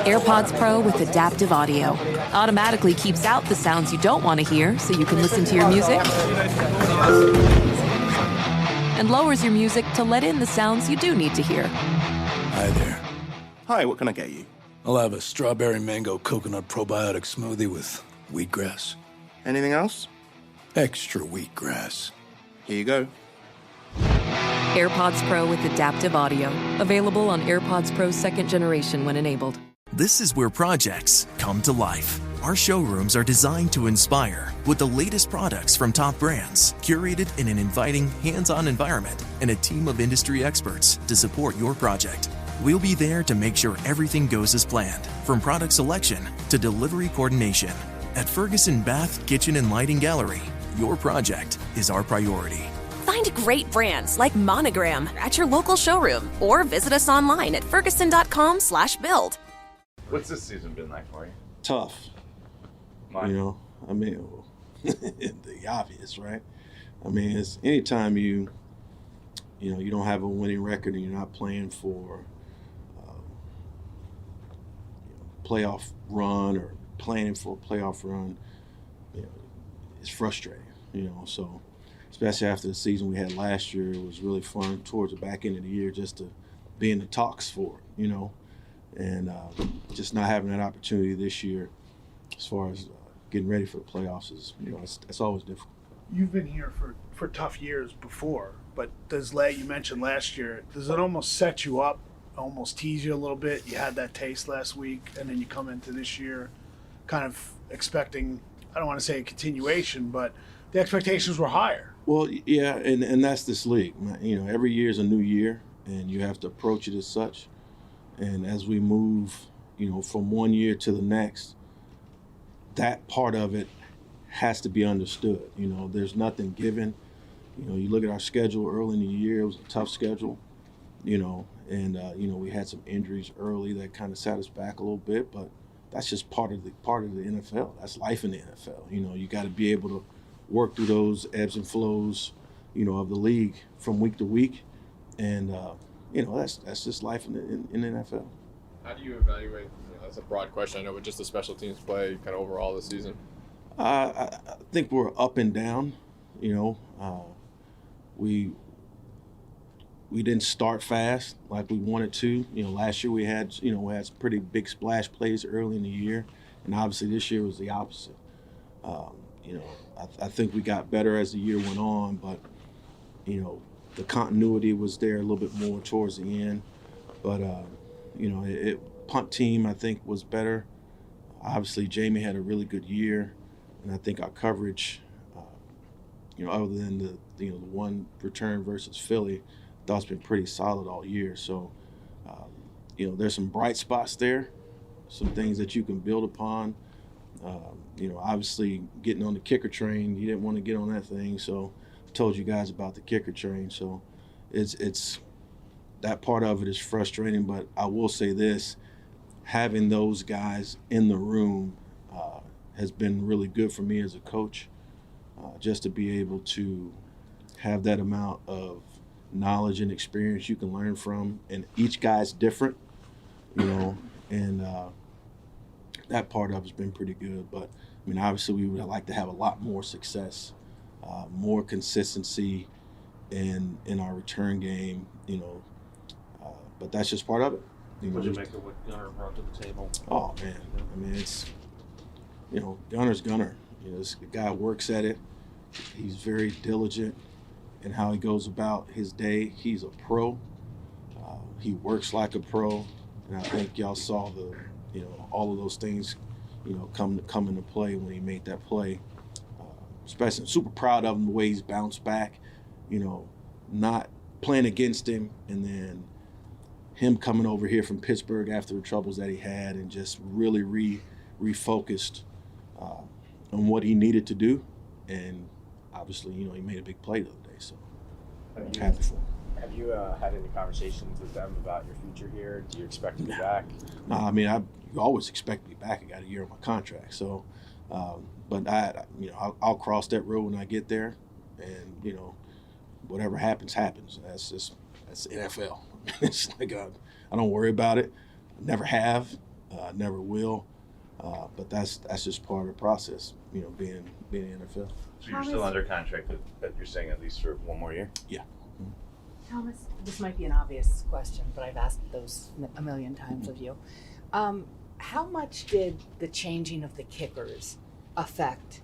AirPods Pro with adaptive audio automatically keeps out the sounds you don't want to hear so you can listen to your music, and lowers your music to let in the sounds you do need to hear. Hi there. Hi, what can I get you? I'll have a strawberry mango coconut probiotic smoothie with wheatgrass. Anything else? Extra wheatgrass. Here you go. AirPods Pro with adaptive audio. Available on AirPods Pro 2nd generation when enabled. This is where projects come to life. Our showrooms are designed to inspire with the latest products from top brands, curated in an inviting, hands-on environment, and a team of industry experts to support your project. We'll be there to make sure everything goes as planned, from product selection to delivery coordination. At Ferguson Bath, Kitchen and Lighting Gallery, your project is our priority. Find great brands like Monogram at your local showroom or visit us online at ferguson.com/build. What's this season been like for you? Tough. Mine. You know, I mean, the obvious, right? I mean, it's anytime you don't have a winning record and you're not playing for playoff run or planning for a playoff run, it's frustrating, so especially after the season we had last year, it was really fun towards the back end of the year just to be in the talks for it, and just not having that opportunity this year as far as getting ready for the playoffs is, it's always difficult. You've been here for tough years before, but you mentioned last year, does it almost set you up, almost tease you a little bit? You had that taste last week, and then you come into this year kind of expecting, I don't want to say a continuation, but the expectations were higher. Well, yeah, and that's this league. Every year is a new year, and you have to approach it as such. And as we move, from one year to the next, that part of it has to be understood. There's nothing given. You look at our schedule early in the year, it was a tough schedule, and we had some injuries early that kind of set us back a little bit, but that's just part of the NFL. That's life in the NFL. You got to be able to work through those ebbs and flows, of the league from week to week, and that's just life in the NFL. How do you evaluate? That's a broad question, I know, but just the special teams play kind of overall this season. I think we're up and down. We didn't start fast like we wanted to. Last year we had some pretty big splash plays early in the year, and obviously this year was the opposite. I think we got better as the year went on, but the continuity was there a little bit more towards the end. But punt team I think was better. Obviously Jamie had a really good year, and I think our coverage, other than the one return versus Philly, I thought it's been pretty solid all year. So, there's some bright spots there, some things that you can build upon. Obviously getting on the kicker train, you didn't want to get on that thing, so I told you guys about the kicker train. So it's that part of it is frustrating, but I will say this, having those guys in the room has been really good for me as a coach, just to be able to have that amount of knowledge and experience you can learn from, and each guy's different, and that part of it's been pretty good. But obviously we would like to have a lot more success, more consistency in our return game, but that's just part of it. What did you make of what Gunner brought to the table? Oh man, it's Gunner's Gunner. This guy works at it. He's very diligent in how he goes about his day. He's a pro. He works like a pro, and I think y'all saw all of those things, come into play when he made that play. Especially, I'm super proud of him the way he's bounced back. Not playing against him, and then him coming over here from Pittsburgh after the troubles that he had, and just really refocused on what he needed to do, and obviously, he made a big play the other day. So I'm happy for him. Have you had any conversations with them about your future here? Do you expect to be back? No, you always expect to be back. I got a year on my contract, so. But I'll cross that road when I get there, and whatever happens. That's NFL. It's like I don't worry about it. I never have, never will. But that's just part of the process, being in the NFL. So you're still under contract, but you're saying at least for one more year? Yeah. Thomas, this might be an obvious question, but I've asked those a million times of you. How much did the changing of the kickers affect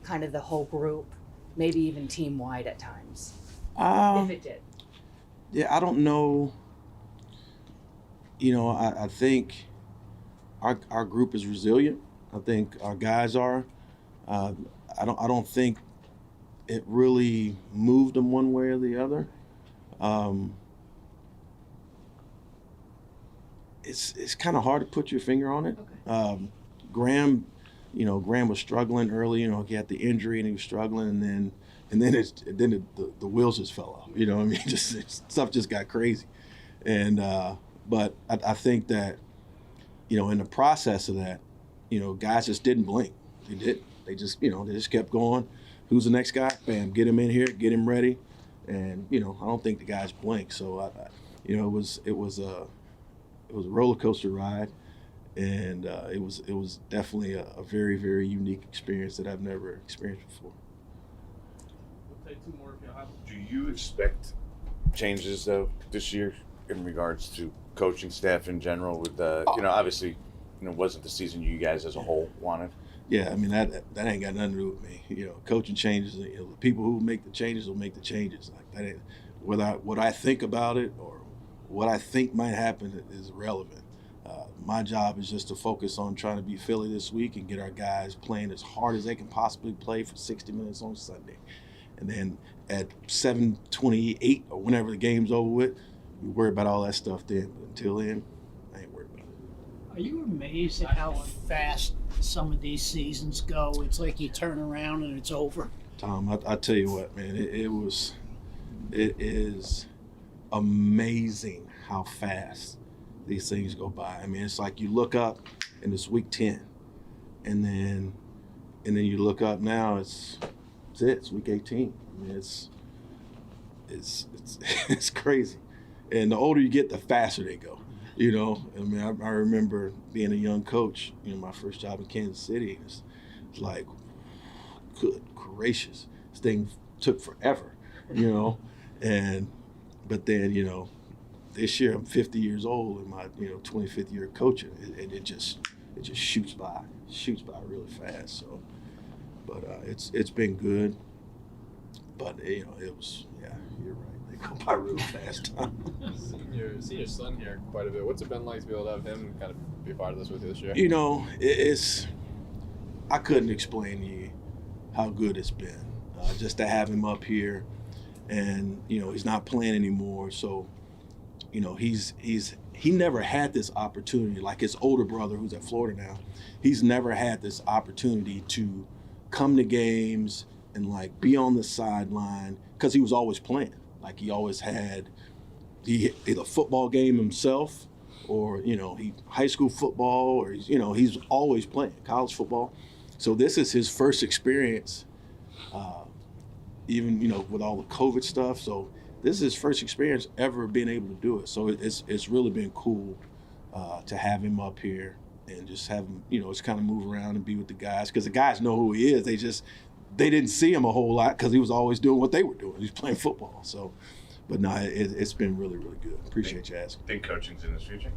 kind of the whole group, maybe even team-wide at times, if it did? Yeah, I don't know. I think our group is resilient. I think our guys are. I don't think it really moved them one way or the other. It's kind of hard to put your finger on it. Okay. Graham was struggling early. He had the injury and he was struggling, and then the wheels just fell off. Stuff just got crazy. And but I think that in the process of that, guys just didn't blink. They did. They just kept going. Who's the next guy? Bam, get him in here, get him ready. And I don't think the guys blinked. So it was a roller coaster ride, and it was definitely a very, very unique experience that I've never experienced before. We'll take two more if you have. Do you expect changes though this year in regards to coaching staff in general? With obviously, wasn't the season you guys as a whole wanted? Yeah, I mean that ain't got nothing to do with me. Coaching changes. The people who make the changes will make the changes. Like that ain't what I think about it or what I think might happen is irrelevant. My job is just to focus on trying to beat Philly this week and get our guys playing as hard as they can possibly play for 60 minutes on Sunday. And then at 7:28 or whenever the game's over with, we worry about all that stuff then. But until then, I ain't worried about it. Are you amazed at how fast some of these seasons go? It's like you turn around and it's over. Tom, I tell you what, man, it is amazing how fast these things go by. I mean, it's like you look up and it's week 10, and then you look up now, it's week 18. I mean, it's crazy. And the older you get, the faster they go. I mean, I remember being a young coach, my first job in Kansas City. It's like, good gracious, this thing took forever, but then, this year I'm 50 years old in my, 25th year of coaching, and it just shoots by really fast. So, but it's been good, but it was, yeah, you're right. They go by real fast. Seen your son here quite a bit. What's it been like to be able to have him kind of be part of this with you this year? I couldn't explain to you how good it's been. Just to have him up here, and he's not playing anymore, so he never had this opportunity. Like his older brother, who's at Florida now, he's never had this opportunity to come to games and like be on the sideline because he was always playing. Like he always had either football game himself, or he high school football, or he's always playing college football. So this is his first experience, even with all the COVID stuff. So this is his first experience ever being able to do it. So it's really been cool to have him up here and just have him, just kind of move around and be with the guys, because the guys know who he is. They didn't see him a whole lot because he was always doing what they were doing. He's playing football. So, but no, it's been really, really good. Appreciate you asking. Think coaching's in his future?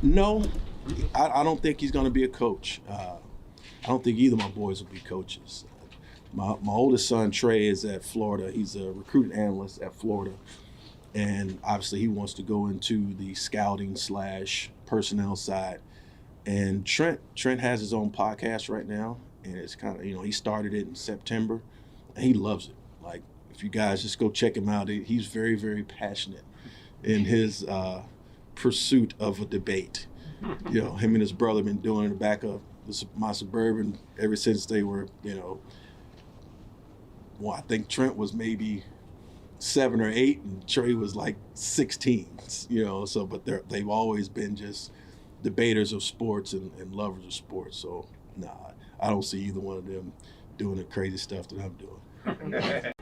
No, I don't think he's going to be a coach. I don't think either of my boys will be coaches. My oldest son, Trey, is at Florida. He's a recruiting analyst at Florida. And obviously he wants to go into the scouting / personnel side. And Trent has his own podcast right now. And it's kind of, he started it in September. And he loves it. Like, if you guys just go check him out, he's very, very passionate in his pursuit of a debate. Him and his brother have been doing it in the back of my Suburban ever since they were, I think Trent was maybe 7 or 8 and Trey was like 16, so, but they've always been just debaters of sports and lovers of sports. So, I don't see either one of them doing the crazy stuff that I'm doing.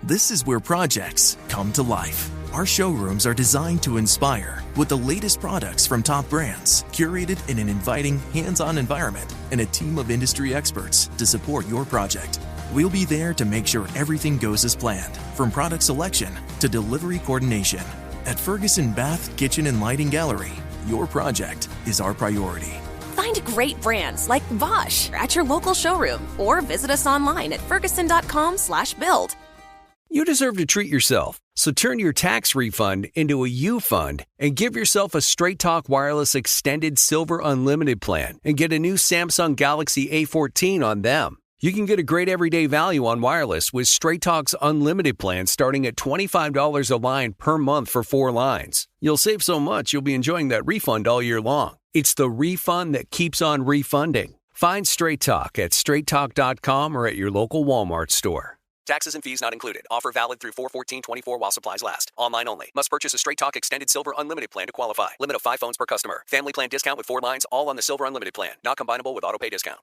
This is where projects come to life. Our showrooms are designed to inspire with the latest products from top brands, curated in an inviting, hands-on environment, and a team of industry experts to support your project. We'll be there to make sure everything goes as planned, from product selection to delivery coordination. At Ferguson Bath, Kitchen, and Lighting Gallery, your project is our priority. Find great brands like Bosch at your local showroom or visit us online at ferguson.com/build. You deserve to treat yourself, so turn your tax refund into a U fund and give yourself a Straight Talk Wireless Extended Silver Unlimited plan and get a new Samsung Galaxy A14 on them. You can get a great everyday value on wireless with Straight Talk's Unlimited plan starting at $25 a line per month for 4 lines. You'll save so much you'll be enjoying that refund all year long. It's the refund that keeps on refunding. Find Straight Talk at straighttalk.com or at your local Walmart store. Taxes and fees not included. Offer valid through 4/14/24 while supplies last. Online only. Must purchase a Straight Talk Extended Silver Unlimited plan to qualify. Limit of 5 phones per customer. Family plan discount with 4 lines, all on the Silver Unlimited plan. Not combinable with auto pay discount.